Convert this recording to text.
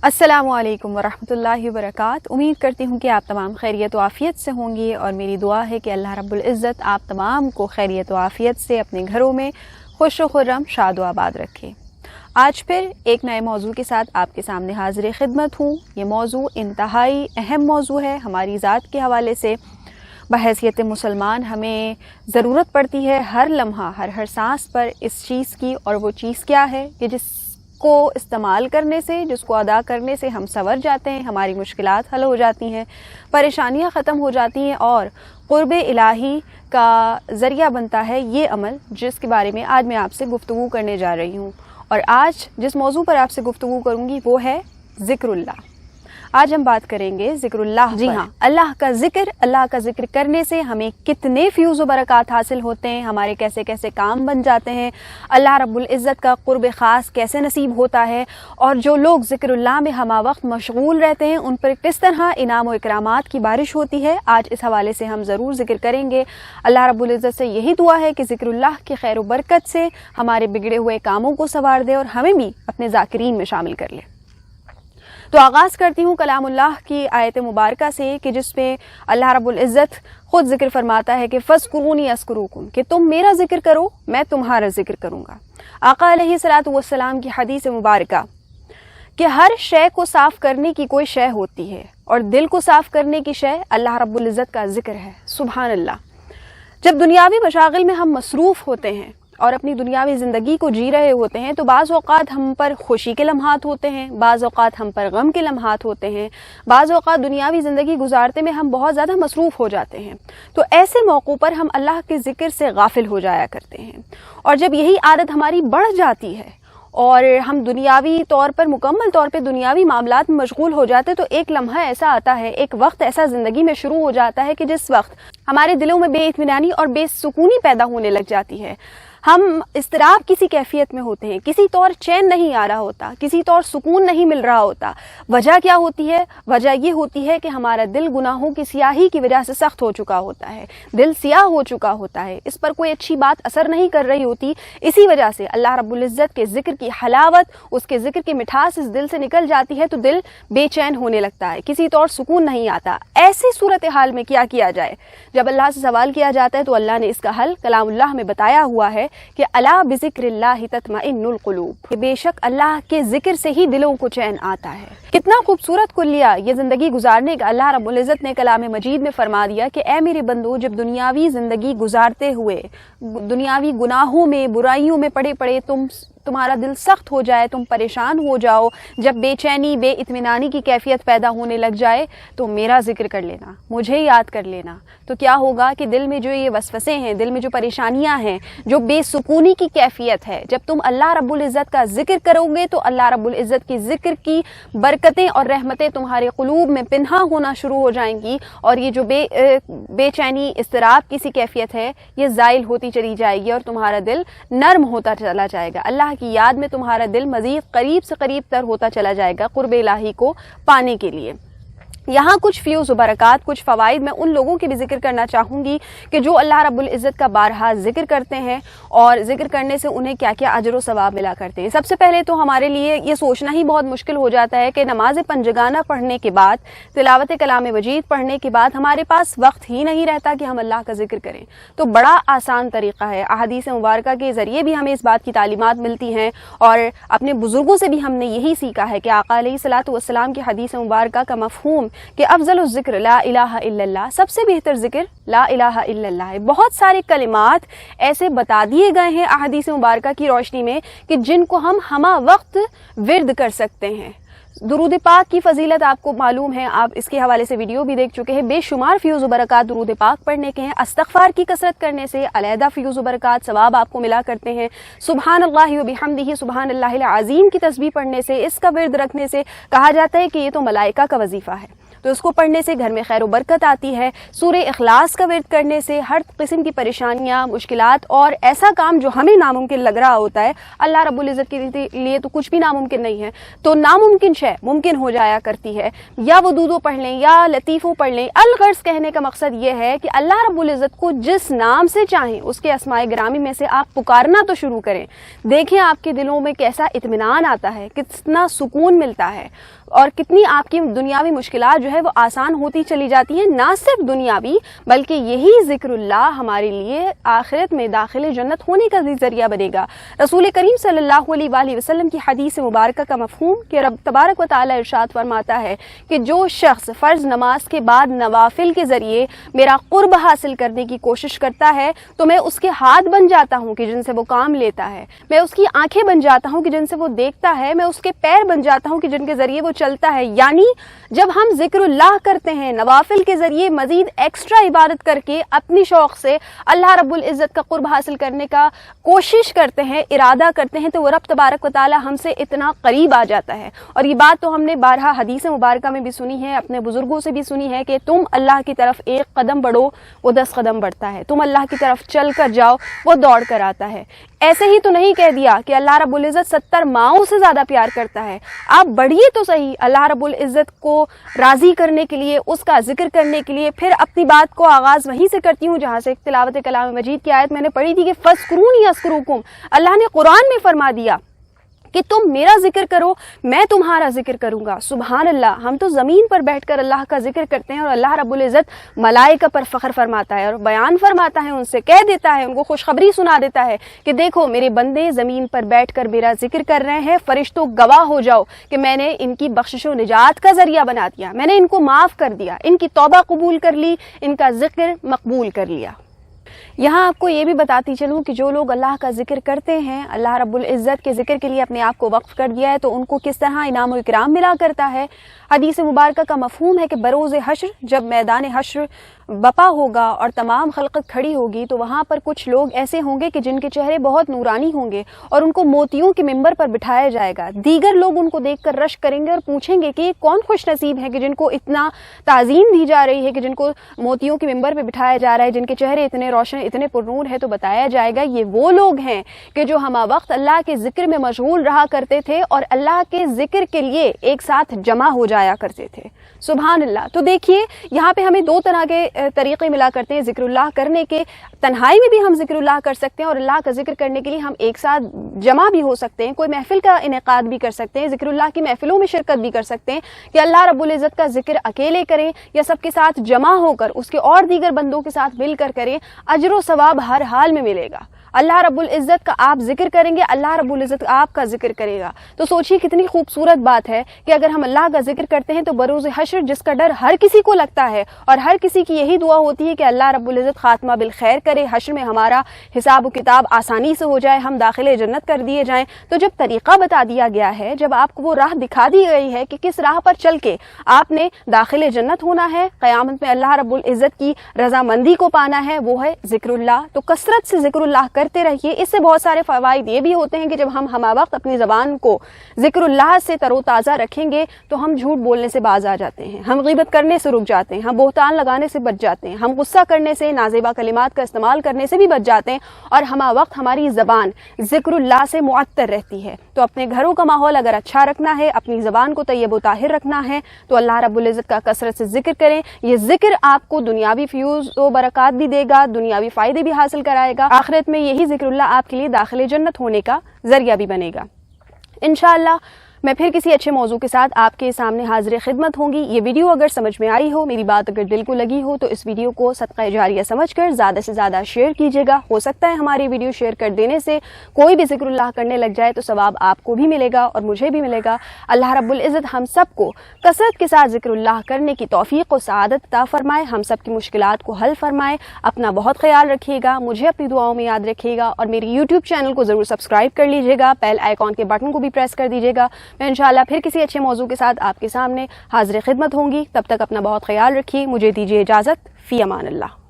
السلام علیکم ورحمۃ اللہ وبرکاتہ۔ امید کرتی ہوں کہ آپ تمام خیریت و عافیت سے ہوں گی، اور میری دعا ہے کہ اللہ رب العزت آپ تمام کو خیریت و عافیت سے اپنے گھروں میں خوش و خرم شاد و آباد رکھے۔ آج پھر ایک نئے موضوع کے ساتھ آپ کے سامنے حاضر خدمت ہوں۔ یہ موضوع انتہائی اہم موضوع ہے ہماری ذات کے حوالے سے۔ بحیثیت مسلمان ہمیں ضرورت پڑتی ہے ہر لمحہ، ہر سانس پر اس چیز کی، اور وہ چیز کیا ہے کہ جس کو استعمال کرنے سے، جس کو ادا کرنے سے ہم سنور جاتے ہیں، ہماری مشکلات حل ہو جاتی ہیں، پریشانیاں ختم ہو جاتی ہیں، اور قرب الہی کا ذریعہ بنتا ہے یہ عمل، جس کے بارے میں آج میں آپ سے گفتگو کرنے جا رہی ہوں۔ اور آج جس موضوع پر آپ سے گفتگو کروں گی وہ ہے ذکر اللہ۔ آج ہم بات کریں گے ذکر اللہ پر۔ جی ہاں، اللہ کا ذکر کرنے سے ہمیں کتنے فیوز و برکات حاصل ہوتے ہیں، ہمارے کیسے کیسے کام بن جاتے ہیں، اللہ رب العزت کا قرب خاص کیسے نصیب ہوتا ہے، اور جو لوگ ذکر اللہ میں ہمہ وقت مشغول رہتے ہیں ان پر کس طرح انعام و اکرامات کی بارش ہوتی ہے، آج اس حوالے سے ہم ضرور ذکر کریں گے۔ اللہ رب العزت سے یہی دعا ہے کہ ذکر اللہ کی خیر و برکت سے ہمارے بگڑے ہوئے کاموں کو سنوار دے اور ہمیں بھی اپنے ذاکرین میں شامل کر لے۔ تو آغاز کرتی ہوں کلام اللہ کی آیت مبارکہ سے، کہ جس میں اللہ رب العزت خود ذکر فرماتا ہے کہ فَاذْكُرُونِي أَذْكُرُكُمْ، کہ تم میرا ذکر کرو میں تمہارا ذکر کروں گا۔ آقا علیہ الصلوۃ والسلام کی حدیث مبارکہ کہ ہر شے کو صاف کرنے کی کوئی شے ہوتی ہے، اور دل کو صاف کرنے کی شے اللہ رب العزت کا ذکر ہے۔ سبحان اللہ۔ جب دنیاوی مشاغل میں ہم مصروف ہوتے ہیں اور اپنی دنیاوی زندگی کو جی رہے ہوتے ہیں، تو بعض اوقات ہم پر خوشی کے لمحات ہوتے ہیں، بعض اوقات ہم پر غم کے لمحات ہوتے ہیں، بعض اوقات دنیاوی زندگی گزارتے میں ہم بہت زیادہ مصروف ہو جاتے ہیں۔ تو ایسے موقعوں پر ہم اللہ کے ذکر سے غافل ہو جایا کرتے ہیں، اور جب یہی عادت ہماری بڑھ جاتی ہے اور ہم دنیاوی طور پر مکمل طور پہ دنیاوی معاملات میں مشغول ہو جاتے، تو ایک لمحہ ایسا آتا ہے، ایک وقت ایسا زندگی میں شروع ہو جاتا ہے کہ جس وقت ہمارے دلوں میں بے اطمینانی اور بے سکونی پیدا ہونے لگ جاتی ہے۔ ہم اضطراب کسی کیفیت میں ہوتے ہیں، کسی طور چین نہیں آ رہا ہوتا، کسی طور سکون نہیں مل رہا ہوتا۔ وجہ کیا ہوتی ہے؟ وجہ یہ ہوتی ہے کہ ہمارا دل گناہوں کی سیاہی کی وجہ سے سخت ہو چکا ہوتا ہے، دل سیاہ ہو چکا ہوتا ہے، اس پر کوئی اچھی بات اثر نہیں کر رہی ہوتی۔ اسی وجہ سے اللہ رب العزت کے ذکر کی حلاوت، اس کے ذکر کی مٹھاس اس دل سے نکل جاتی ہے، تو دل بے چین ہونے لگتا ہے، کسی طور سکون نہیں آتا۔ ایسی صورتحال میں کیا کیا جائے؟ جب اللہ سے سوال کیا جاتا ہے تو اللہ نے اس کا حل کلام اللہ میں بتایا ہوا ہے کہ الا بذکر اللہ تطمئن القلوب، کہ بے شک اللہ کے ذکر سے ہی دلوں کو چین آتا ہے۔ کتنا خوبصورت کلیہ یہ زندگی گزارنے کا اللہ رب العزت نے کلام مجید میں فرما دیا کہ اے میرے بندو، جب دنیاوی زندگی گزارتے ہوئے دنیاوی گناہوں میں، برائیوں میں پڑے پڑے تمہارا دل سخت ہو جائے، تم پریشان ہو جاؤ، جب بے چینی بے اطمینانی کی کیفیت پیدا ہونے لگ جائے، تو میرا ذکر کر لینا، مجھے یاد کر لینا۔ تو کیا ہوگا کہ دل میں جو یہ وسوسے ہیں، دل میں جو پریشانیاں ہیں، جو بے سکونی کی کیفیت ہے، جب تم اللہ رب العزت کا ذکر کرو گے تو اللہ رب العزت کی ذکر کی برکتیں اور رحمتیں تمہارے قلوب میں پنہاں ہونا شروع ہو جائیں گی، اور یہ جو بے چینی اضطراب کی سی کیفیت ہے یہ زائل ہوتی چلی جائے گی، اور تمہارا دل نرم ہوتا چلا جائے گا۔ اللہ کی یاد میں تمہارا دل مزید قریب سے قریب تر ہوتا چلا جائے گا قرب الہی کو پانے کے لیے۔ یہاں کچھ فیوز و برکات، کچھ فوائد میں ان لوگوں کی بھی ذکر کرنا چاہوں گی کہ جو اللہ رب العزت کا بارہا ذکر کرتے ہیں، اور ذکر کرنے سے انہیں کیا کیا اجر و ثواب ملا کرتے ہیں۔ سب سے پہلے تو ہمارے لیے یہ سوچنا ہی بہت مشکل ہو جاتا ہے کہ نماز پنجگانہ پڑھنے کے بعد، تلاوت کلام مجید پڑھنے کے بعد ہمارے پاس وقت ہی نہیں رہتا کہ ہم اللہ کا ذکر کریں۔ تو بڑا آسان طریقہ ہے، احادیث مبارکہ کے ذریعے بھی ہمیں اس بات کی تعلیمات ملتی ہیں، اور اپنے بزرگوں سے بھی ہم نے یہی سیکھا ہے کہ آقا علیہ الصلوۃ والسلام کی حدیث مبارکہ کا مفہوم کہ افضل الذکر لا الہ الا اللہ، سب سے بہتر ذکر لا الہ الا اللہ ہے۔ بہت سارے کلمات ایسے بتا دیے گئے ہیں احادیث مبارکہ کی روشنی میں کہ جن کو ہم ہمہ وقت ورد کر سکتے ہیں۔ درود پاک کی فضیلت آپ کو معلوم ہے، آپ اس کے حوالے سے ویڈیو بھی دیکھ چکے ہیں، بے شمار فیوز و برکات درود پاک پڑھنے کے ہیں۔ استغفار کی کثرت کرنے سے علیحدہ فیوز و برکات ثواب آپ کو ملا کرتے ہیں۔ سبحان اللہ و بحمدہ سبحان اللہ العظیم کی تسبیح پڑھنے سے، اس کا ورد رکھنے سے کہا جاتا ہے کہ یہ تو ملائکہ کا وظیفہ ہے، تو اس کو پڑھنے سے گھر میں خیر و برکت آتی ہے۔ سورہ اخلاص کا ورد کرنے سے ہر قسم کی پریشانیاں، مشکلات اور ایسا کام جو ہمیں ناممکن لگ رہا ہوتا ہے، اللہ رب العزت کے لیے تو کچھ بھی ناممکن نہیں ہے، تو ناممکن شے ممکن ہو جایا کرتی ہے۔ یا ودودو پڑھ لیں یا لطیفو پڑھ لیں۔ الغرض کہنے کا مقصد یہ ہے کہ اللہ رب العزت کو جس نام سے چاہیں اس کے اسماء گرامی میں سے آپ پکارنا تو شروع کریں، دیکھیں آپ کے دلوں میں کیسا اطمینان آتا ہے، کتنا سکون ملتا ہے۔ اور کتنی آپ کی دنیاوی مشکلات جو ہے وہ آسان ہوتی چلی جاتی ہیں. نہ صرف دنیاوی بلکہ یہی ذکر اللہ ہمارے لیے آخرت میں داخل جنت ہونے کا بھی ذریعہ بنے گا. رسول کریم صلی اللہ علیہ وآلہ وسلم کی حدیث مبارکہ کا مفہوم کہ رب تبارک و تعالی ارشاد فرماتا ہے کہ جو شخص فرض نماز کے بعد نوافل کے ذریعے میرا قرب حاصل کرنے کی کوشش کرتا ہے تو میں اس کے ہاتھ بن جاتا ہوں کہ جن سے وہ کام لیتا ہے, میں اس کی آنکھیں بن جاتا ہوں کہ جن سے وہ دیکھتا ہے, میں اس کے پیر بن جاتا ہوں کہ جن کے ذریعے وہ چلتا ہے. یعنی جب ہم ذکر اللہ کرتے ہیں نوافل کے ذریعے مزید ایکسٹرا عبادت کر کے اپنی شوق سے اللہ رب العزت کا قرب حاصل کرنے کا کوشش کرتے ہیں, ارادہ کرتے ہیں, تو وہ رب تبارک و تعالی ہم سے اتنا قریب آ جاتا ہے. اور یہ بات تو ہم نے بارہا حدیث مبارکہ میں بھی سنی ہے, اپنے بزرگوں سے بھی سنی ہے کہ تم اللہ کی طرف ایک قدم بڑھو وہ 10 قدم بڑھتا ہے, تم اللہ کی طرف چل کر جاؤ وہ دوڑ کر آتا ہے. ایسے ہی تو نہیں کہہ دیا کہ اللہ رب العزت 70 ماؤں سے زیادہ پیار کرتا ہے. آپ بڑھیے تو صحیح اللہ رب العزت کو راضی کرنے کے لیے, اس کا ذکر کرنے کے لیے. پھر اپنی بات کو آغاز وہیں سے کرتی ہوں جہاں سے تلاوت کلام مجید کی آیت میں نے پڑھی تھی کہ فَاذْكُرُونِی أَذْكُرُكُمْ. اللہ نے قرآن میں فرما دیا کہ تم میرا ذکر کرو میں تمہارا ذکر کروں گا. سبحان اللہ, ہم تو زمین پر بیٹھ کر اللہ کا ذکر کرتے ہیں اور اللہ رب العزت ملائکہ پر فخر فرماتا ہے اور بیان فرماتا ہے, ان سے کہہ دیتا ہے, ان کو خوشخبری سنا دیتا ہے کہ دیکھو میرے بندے زمین پر بیٹھ کر میرا ذکر کر رہے ہیں, فرشتوں گواہ ہو جاؤ کہ میں نے ان کی بخشش و نجات کا ذریعہ بنا دیا, میں نے ان کو معاف کر دیا, ان کی توبہ قبول کر لی, ان کا ذکر مقبول کر لیا. یہاں آپ کو یہ بھی بتاتی چلوں کہ جو لوگ اللہ کا ذکر کرتے ہیں, اللہ رب العزت کے ذکر کے لیے اپنے آپ کو وقف کر دیا ہے, تو ان کو کس طرح انعام و اکرام ملا کرتا ہے. حدیث مبارکہ کا مفہوم ہے کہ بروز حشر, جب میدان حشر بپا ہوگا اور تمام خلقت کھڑی ہوگی, تو وہاں پر کچھ لوگ ایسے ہوں گے کہ جن کے چہرے بہت نورانی ہوں گے اور ان کو موتیوں کے ممبر پر بٹھایا جائے گا. دیگر لوگ ان کو دیکھ کر رشک کریں گے اور پوچھیں گے کہ کون خوش نصیب ہے کہ جن کو اتنا تعظیم دی جا رہی ہے, کہ جن کو موتیوں کے ممبر پہ بٹھایا جا رہا ہے, جن کے چہرے اتنے روشن اتنے پرنور ہے. تو بتایا جائے گا یہ وہ لوگ ہیں کہ جو ہمہ وقت اللہ کے ذکر میں مشغول رہا کرتے تھے اور اللہ کے ذکر کے لیے ایک ساتھ جمع ہو جایا کرتے تھے. سبحان اللہ. تو دیکھیے یہاں پہ ہمیں 2 طرح کے طریقے ملا کرتے ہیں ذکر اللہ کرنے کے. تنہائی میں بھی ہم ذکر اللہ کر سکتے ہیں اور اللہ کا ذکر کرنے کے لیے ہم ایک ساتھ جمع بھی ہو سکتے ہیں, کوئی محفل کا انعقاد بھی کر سکتے ہیں, ذکر اللہ کی محفلوں میں شرکت بھی کر سکتے ہیں کہ اللہ رب العزت کا ذکر اکیلے کریں یا سب کے ساتھ جمع ہو کر اس کے اور دیگر بندوں کے ساتھ مل کر کریں. اجر و ثواب ہر حال میں ملے گا. اللہ رب العزت کا آپ ذکر کریں گے, اللہ رب العزت آپ کا ذکر کرے گا. تو سوچیے کتنی خوبصورت بات ہے کہ اگر ہم اللہ کا ذکر کرتے ہیں تو بروز حشر جس کا ڈر ہر کسی کو لگتا ہے اور ہر کسی کی یہی دعا ہوتی ہے کہ اللہ رب العزت خاتمہ بالخیر کرے, حشر میں ہمارا حساب و کتاب آسانی سے ہو جائے, ہم داخل جنت کر دیے جائیں. تو جب طریقہ بتا دیا گیا ہے, جب آپ کو وہ راہ دکھا دی گئی ہے کہ کس راہ پر چل کے آپ نے داخل جنت ہونا ہے, قیامت میں اللہ رب العزت کی رضامندی کو پانا ہے, وہ ہے ذکر اللہ. تو کثرت سے ذکر اللہ کرتے رہیے. اس سے بہت سارے فوائد یہ بھی ہوتے ہیں کہ جب ہم ہمہ وقت اپنی زبان کو ذکر اللہ سے تر و تازہ رکھیں گے تو ہم جھوٹ بولنے سے باز آ جاتے ہیں, ہم غیبت کرنے سے رک جاتے ہیں, ہم بہتان لگانے سے بچ جاتے ہیں, ہم غصہ کرنے سے, نازیبا کلمات کا استعمال کرنے سے بھی بچ جاتے ہیں, اور ہمہ وقت ہماری زبان ذکر اللہ سے معطر رہتی ہے. تو اپنے گھروں کا ماحول اگر اچھا رکھنا ہے, اپنی زبان کو طیب و طاہر رکھنا ہے, تو اللہ رب العزت کا کثرت سے ذکر کریں. یہ ذکر آپ کو دنیاوی فیوز و برکات بھی دے گا, دنیاوی فائدے بھی حاصل کرائے گا, آخرت میں یہی ذکر اللہ آپ کے لیے داخل جنت ہونے کا ذریعہ بھی بنے گا. انشاءاللہ میں پھر کسی اچھے موضوع کے ساتھ آپ کے سامنے حاضر خدمت ہوں گی. یہ ویڈیو اگر سمجھ میں آئی ہو, میری بات اگر دل کو لگی ہو, تو اس ویڈیو کو صدقہ جاریہ سمجھ کر زیادہ سے زیادہ شیئر کیجیے گا. ہو سکتا ہے ہماری ویڈیو شیئر کر دینے سے کوئی بھی ذکر اللہ کرنے لگ جائے تو ثواب آپ کو بھی ملے گا اور مجھے بھی ملے گا. اللہ رب العزت ہم سب کو کثرت کے ساتھ ذکر اللہ کرنے کی توفیق و سعادت عطا فرمائے, ہم سب کی مشکلات کو حل فرمائے. اپنا بہت خیال رکھیے گا, مجھے اپنی دعاؤں میں یاد رکھیے گا, اور میری یوٹیوب چینل کو ضرور سبسکرائب کر لیجیے گا, بیل آئیکن کے بٹن کو بھی پریس کر دیجیے گا. میں انشاءاللہ پھر کسی اچھے موضوع کے ساتھ آپ کے سامنے حاضر خدمت ہوں گی. تب تک اپنا بہت خیال رکھیے. مجھے دیجیے اجازت. فی امان اللہ.